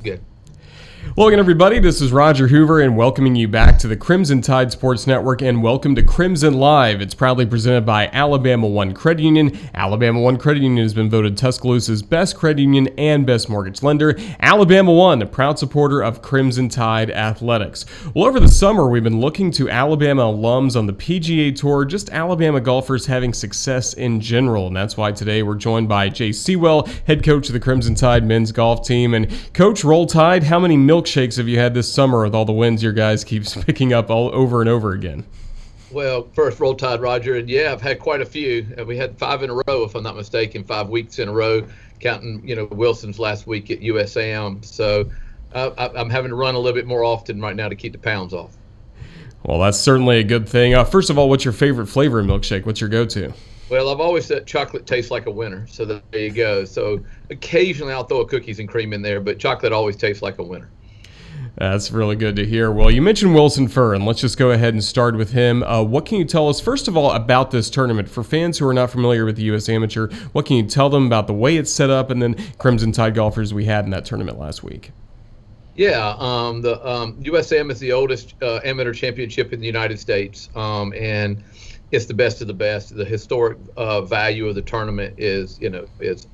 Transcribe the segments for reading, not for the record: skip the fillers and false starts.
good. Well, again, everybody, this is Roger Hoover and welcoming you back to the Crimson Tide Sports Network and welcome to Crimson Live. It's proudly presented by Alabama One Credit Union. Alabama One Credit Union has been voted Tuscaloosa's best credit union and best mortgage lender. Alabama One, a proud supporter of Crimson Tide athletics. Well, over the summer, we've been looking to Alabama alums on the PGA Tour, just Alabama golfers having success in general. And that's why today we're joined by Jay Seawell, head coach of the Crimson Tide men's golf team. And Coach, Roll Tide, how many milkshakes have you had this summer with all the wins your guys keeps picking up all over and over again? Well, first, Roll Tide, Roger, and yeah, I've had quite a few. We had 5 in a row, if I'm not mistaken, 5 weeks in a row, counting Wilson's last week at USAM. So I'm having to run a little bit more often right now to keep the pounds off. Well, that's certainly a good thing. First of all, what's your favorite flavor of milkshake? What's your go-to? Well, I've always said chocolate tastes like a winner, so there you go. So occasionally I'll throw a cookies and cream in there, but chocolate always tastes like a winner. That's really good to hear. Well, you mentioned Wilson Furr, and let's just go ahead and start with him. What can you tell us, first of all, about this tournament? For fans who are not familiar with the U.S. Amateur, what can you tell them about the way it's set up and then Crimson Tide golfers we had in that tournament last week? Yeah, the USAM is the oldest amateur championship in the United States, and it's the best of the best. The historic value of the tournament is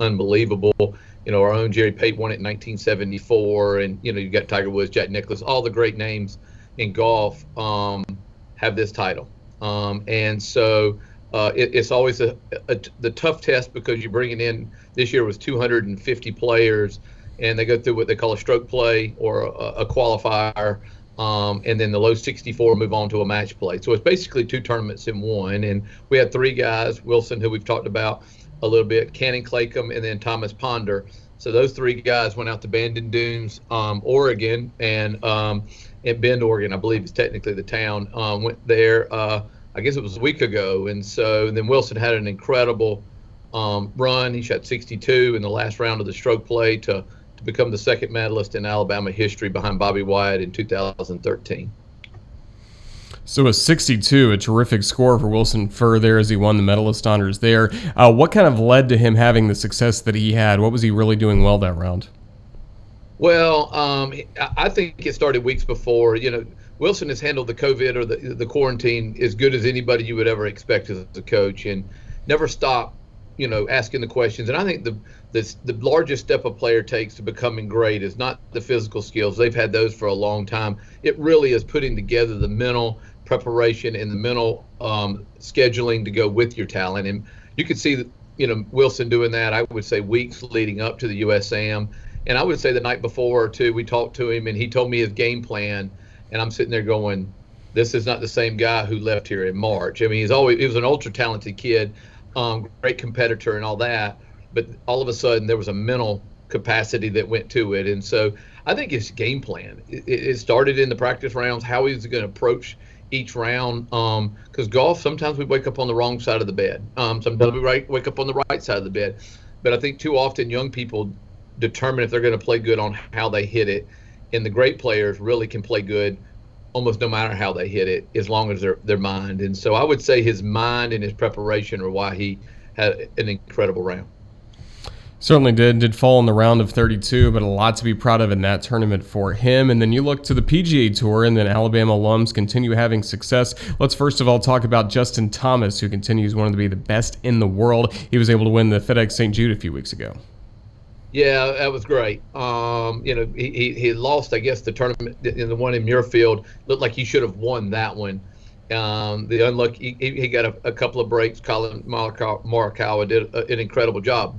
unbelievable. Our own Jerry Pate won it in 1974, and you've got Tiger Woods, Jack Nicklaus, all the great names in golf have this title, and so it's always the tough test because you're bringing in. This year was 250 players, and they go through what they call a stroke play or a qualifier, and then the low 64 move on to a match play. So it's basically 2 tournaments in one, and we had 3 guys: Wilson, who we've talked about a little bit, Cannon Claycomb, and then Thomas Ponder. So those 3 guys went out to Bandon Dunes, Oregon, and at Bend, Oregon, I believe is technically the town. Went there, I guess it was a week ago, and so then Wilson had an incredible run. He shot 62 in the last round of the stroke play to become the second medalist in Alabama history behind Bobby Wyatt in 2013. So a 62, a terrific score for Wilson Furr there as he won the medalist honors there. What kind of led to him having the success that he had? What was he really doing well that round? Well, I think it started weeks before. Wilson has handled the COVID or the quarantine as good as anybody you would ever expect as a coach, and never stopped, asking the questions. And I think the largest step a player takes to becoming great is not the physical skills. They've had those for a long time. It really is putting together the mental preparation and the mental scheduling to go with your talent. And you could see Wilson doing that, I would say, weeks leading up to the USAM. And I would say the night before or two, we talked to him and he told me his game plan. And I'm sitting there going, this is not the same guy who left here in March. I mean, he was an ultra talented kid, great competitor and all that. But all of a sudden there was a mental capacity that went to it. And so I think his game plan, it started in the practice rounds, how he's going to approach each round, because golf, sometimes we wake up on the wrong side of the bed. Sometimes we wake up on the right side of the bed. But I think too often young people determine if they're going to play good on how they hit it. And the great players really can play good almost no matter how they hit it, as long as their mind. And so I would say his mind and his preparation are why he had an incredible round. Certainly did fall in the round of 32, but a lot to be proud of in that tournament for him. And then you look to the PGA Tour, and then Alabama alums continue having success. Let's first of all talk about Justin Thomas, who continues one of the best in the world. He was able to win the FedEx St. Jude a few weeks ago. Yeah, that was great. He lost, I guess, the tournament in the one in Muirfield. Looked like he should have won that one. The unlucky, he got a couple of breaks. Colin Morikawa did an incredible job,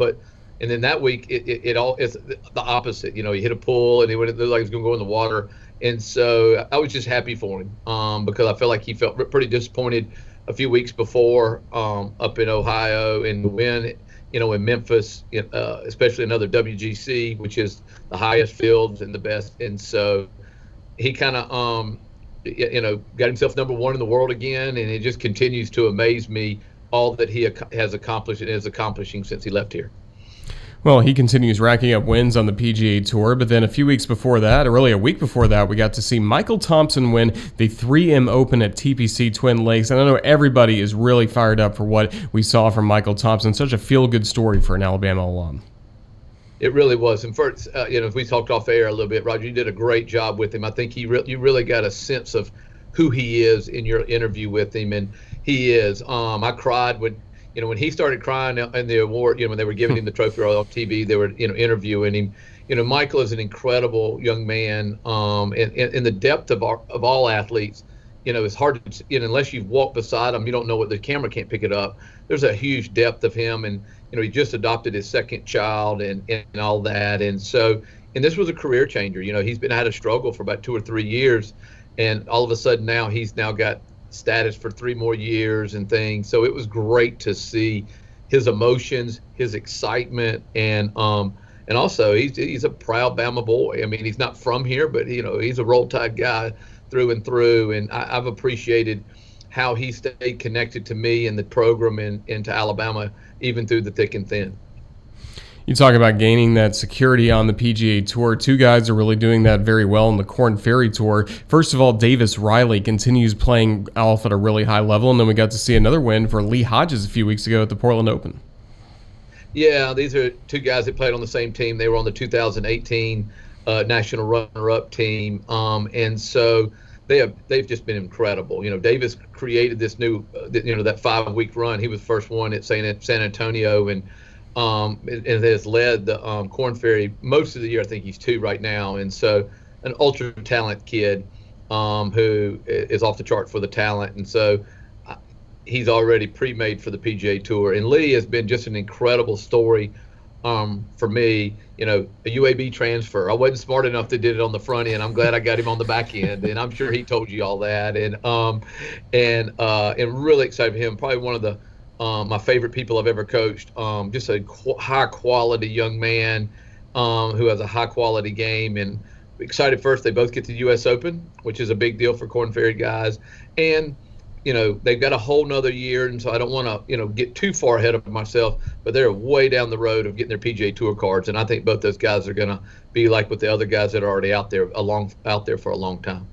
and then that week it's the opposite. He hit a pull and it looked like he was going to go in the water. And so I was just happy for him because I felt like he felt pretty disappointed a few weeks before up in Ohio, and the win, in Memphis, especially another WGC, which is the highest fields and the best. And so he kind of, got himself number 1 in the world again, and it just continues to amaze me all that he has accomplished and is accomplishing since he left here. Well, he continues racking up wins on the PGA Tour, but then a few weeks before that, or really a week before that, we got to see Michael Thompson win the 3M Open at TPC Twin Lakes. And I know everybody is really fired up for what we saw from Michael Thompson. Such a feel-good story for an Alabama alum. It really was. And first, if we talked off air a little bit, Roger, you did a great job with him. I think you really got a sense of who he is in your interview with him, and he is. I cried when he started crying in the award. When they were giving him the trophy on TV, they were interviewing him. Michael is an incredible young man, and the depth of all athletes. It's hard to, unless you've walked beside him, you don't know what the camera can't pick it up. There's a huge depth of him, and he just adopted his second child and all that, and this was a career changer. He's had a struggle for about 2 or 3 years, and all of a sudden now he's now got status for 3 more years and things. So it was great to see his emotions, his excitement, and also he's a proud Bama boy. I mean, he's not from here, but he's a Roll Tide guy through and through, and I've appreciated how he stayed connected to me and the program and to Alabama, even through the thick and thin. You talk about gaining that security on the PGA Tour. 2 guys are really doing that very well in the Korn Ferry Tour. First of all, Davis Riley continues playing golf at a really high level, and then we got to see another win for Lee Hodges a few weeks ago at the Portland Open. Yeah, these are 2 guys that played on the same team. They were on the 2018 national runner-up team, and so they've just been incredible. Davis created this new, that 5-week run. He was the first one at San Antonio, and has led the Korn Ferry most of the year. I think he's 2 right now, and so an ultra talent kid who is off the chart for the talent, and so he's already pre-made for the PGA Tour. And Lee has been just an incredible story for me. A UAB transfer. I wasn't smart enough to did it on the front end. I'm glad I got him on the back end, and I'm sure he told you all that. And really excited for him. Probably one of the my favorite people I've ever coached. Just a high quality young man who has a high quality game, and excited first they both get to the U.S. Open, which is a big deal for Korn Ferry guys, and they've got a whole nother year, and so I don't want to get too far ahead of myself, but they're way down the road of getting their PGA Tour cards, and I think both those guys are going to be like with the other guys that are already out there for a long time.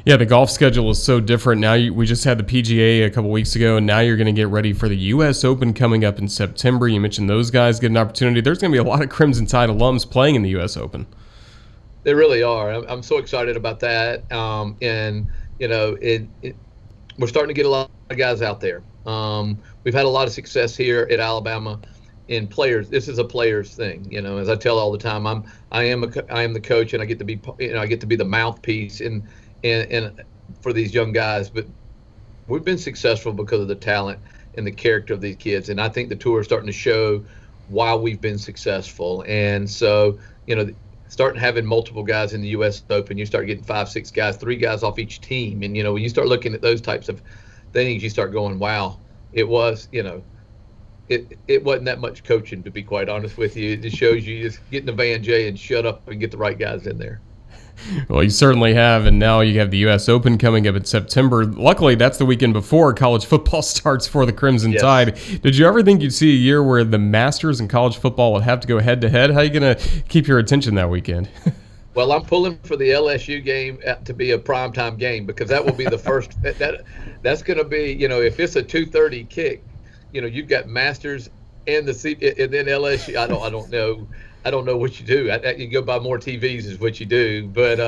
Yeah, the golf schedule is so different now. We just had the PGA a couple weeks ago, and now you're going to get ready for the U.S. Open coming up in September. You mentioned those guys get an opportunity. There's going to be a lot of Crimson Tide alums playing in the U.S. Open. They really are. I'm so excited about that, we're starting to get a lot of guys out there. We've had a lot of success here at Alabama in players. This is a players thing, as I tell all the time. I am the coach, and I get to be the mouthpiece and for these young guys. But we've been successful because of the talent and the character of these kids, and I think the tour is starting to show why we've been successful. And so, starting having multiple guys in the U.S. Open, you start getting 5, 6 guys, 3 guys off each team. And, when you start looking at those types of things, you start going, wow, it wasn't that much coaching, to be quite honest with you. It just shows you just get in the van, Jay, and shut up and get the right guys in there. Well, you certainly have, and now you have the U.S. Open coming up in September. Luckily, that's the weekend before college football starts for the Crimson Tide. Did you ever think you'd see a year where the Masters and college football would have to go head-to-head? How are you going to keep your attention that weekend? Well, I'm pulling for the LSU game to be a primetime game, because that will be the first. That's going to be, if it's a 2:30 kick, you've got Masters and then LSU. I don't know. I don't know what you do. You go buy more TVs is what you do. But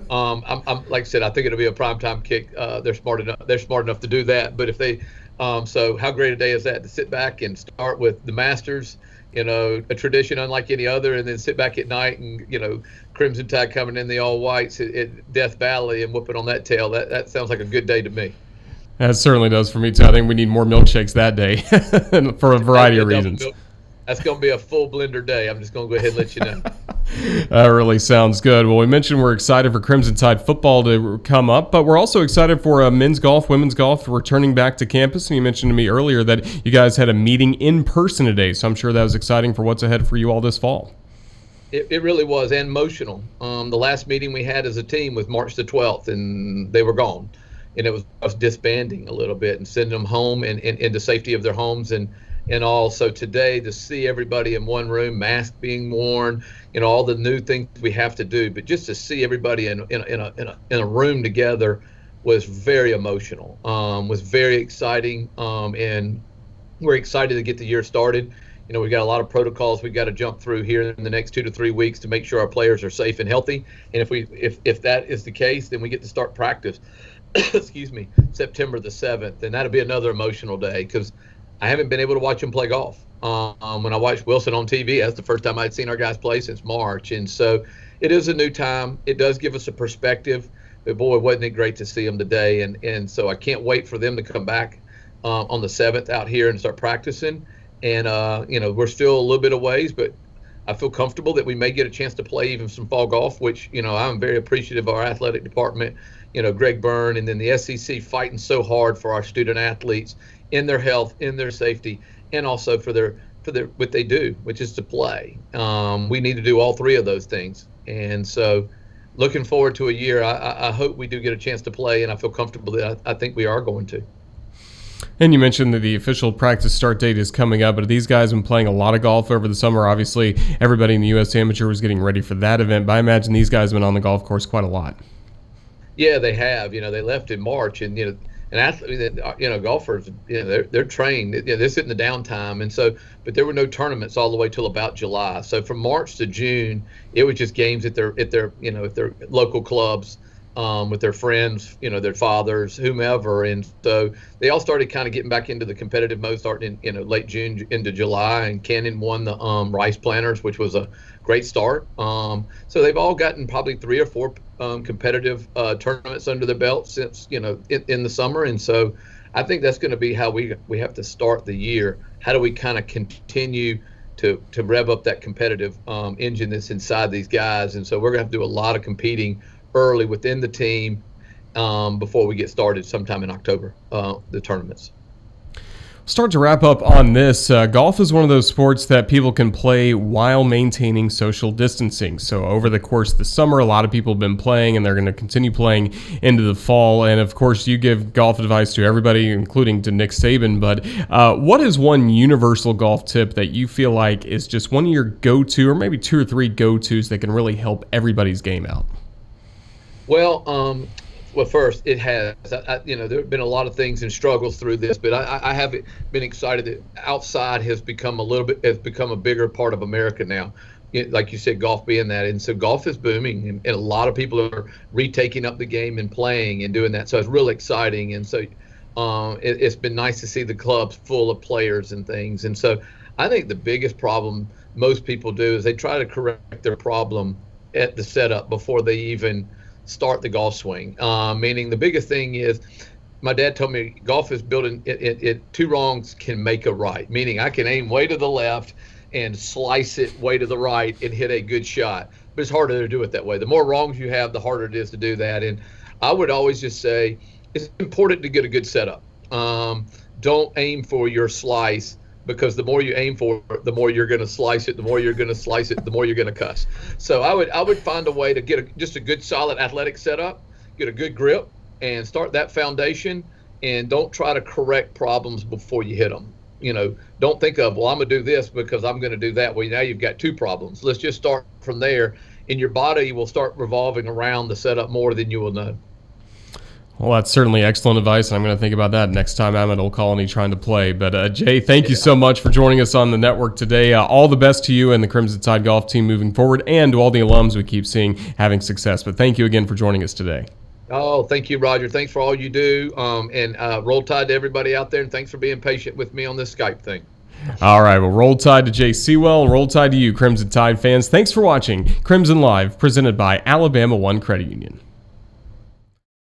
I'm like I said, I think it'll be a primetime kick. They're smart enough to do that. But if they, so how great a day is that to sit back and start with the Masters, a tradition unlike any other, and then sit back at night and Crimson Tide coming in the all whites at Death Valley and whooping on that tail. That sounds like a good day to me. That certainly does for me too. I think we need more milkshakes that day for a variety of reasons. That's going to be a full blender day. I'm just going to go ahead and let you know. That really sounds good. Well, we mentioned we're excited for Crimson Tide football to come up, but we're also excited for men's golf, women's golf returning back to campus. And you mentioned to me earlier that you guys had a meeting in person today, so I'm sure that was exciting for what's ahead for you all this fall. It really was, and emotional. The last meeting we had as a team was March the 12th, and they were gone. And it was us disbanding a little bit and sending them home and into safety of their homes and all. So today, to see everybody in one room, masks being worn, all the new things we have to do, but just to see everybody in a room together was very emotional. Was very exciting, and we're excited to get the year started. we've got a lot of protocols we got to jump through here in the next 2 to 3 weeks to make sure our players are safe and healthy. And if that is the case, then we get to start practice. Excuse me, September the 7th, and that'll be another emotional day because I haven't been able to watch them play golf. When I watched Wilson on TV, that's the first time I'd seen our guys play since March, and so it is a new time. It does give us a perspective, but boy, wasn't it great to see them today, and so I can't wait for them to come back on the 7th out here and start practicing. And, we're still a little bit of ways, but I feel comfortable that we may get a chance to play even some fall golf, which, I'm very appreciative of our athletic department, Greg Byrne, and then the SEC fighting so hard for our student athletes in their health, in their safety, and also for their what they do, which is to play. We need to do all three of those things. And so looking forward to a year. I hope we do get a chance to play, and I feel comfortable that I think we are going to. And you mentioned that the official practice start date is coming up, but these guys have been playing a lot of golf over the summer. Obviously, everybody in the U.S. Amateur was getting ready for that event, but I imagine these guys have been on the golf course quite a lot. Yeah, they have. They left in March, and athletes, golfers, they're trained. This isn't the downtime, and so, but there were no tournaments all the way till about July. So from March to June, it was just games at their local clubs. With their friends, their fathers, whomever. And so they all started kind of getting back into the competitive mode starting in, late June into July. And Cannon won the Rice Planters, which was a great start. So they've all gotten probably 3 or 4 competitive tournaments under their belt since, in the summer. And so I think that's going to be how we have to start the year. How do we kind of continue to rev up that competitive engine that's inside these guys? And so we're going to have to do a lot of competing early within the team before we get started sometime in October, the tournaments. Start to wrap up on this. Golf is one of those sports that people can play while maintaining social distancing. So over the course of the summer, a lot of people have been playing, and they're going to continue playing into the fall. And of course, you give golf advice to everybody, including to Nick Saban. But what is one universal golf tip that you feel like is just one of your go-to, or maybe 2 or 3 go-tos that can really help everybody's game out? Well, first, it has. There have been a lot of things and struggles through this, but I have been excited that outside has become a bigger part of America now. Like you said, golf being that, and so golf is booming, and a lot of people are retaking up the game and playing and doing that. So it's really exciting, and so it's been nice to see the clubs full of players and things. And so I think the biggest problem most people do is they try to correct their problem at the setup before they even start the golf swing. Meaning the biggest thing is, my dad told me golf is built in 2 wrongs can make a right. Meaning I can aim way to the left and slice it way to the right and hit a good shot. But it's harder to do it that way. The more wrongs you have, the harder it is to do that. And I would always just say it's important to get a good setup. Don't aim for your slice, because the more you aim for it, the more you're going to slice it, the more you're going to slice it, the more you're going to cuss. So I would find a way to get just a good solid athletic setup, get a good grip, and start that foundation, and don't try to correct problems before you hit them. Don't think of, well, I'm going to do this because I'm going to do that. Well, now you've got 2 problems. Let's just start from there, and your body will start revolving around the setup more than you will know. Well, that's certainly excellent advice, and I'm going to think about that next time I'm at Old Colony trying to play. But, Jay, thank you so much for joining us on the network today. All the best to you and the Crimson Tide golf team moving forward, and to all the alums we keep seeing having success. But thank you again for joining us today. Oh, thank you, Roger. Thanks for all you do. And roll tide to everybody out there, and thanks for being patient with me on this Skype thing. All right, well, roll tide to Jay Seawell, and roll tide to you, Crimson Tide fans. Thanks for watching Crimson Live, presented by Alabama One Credit Union.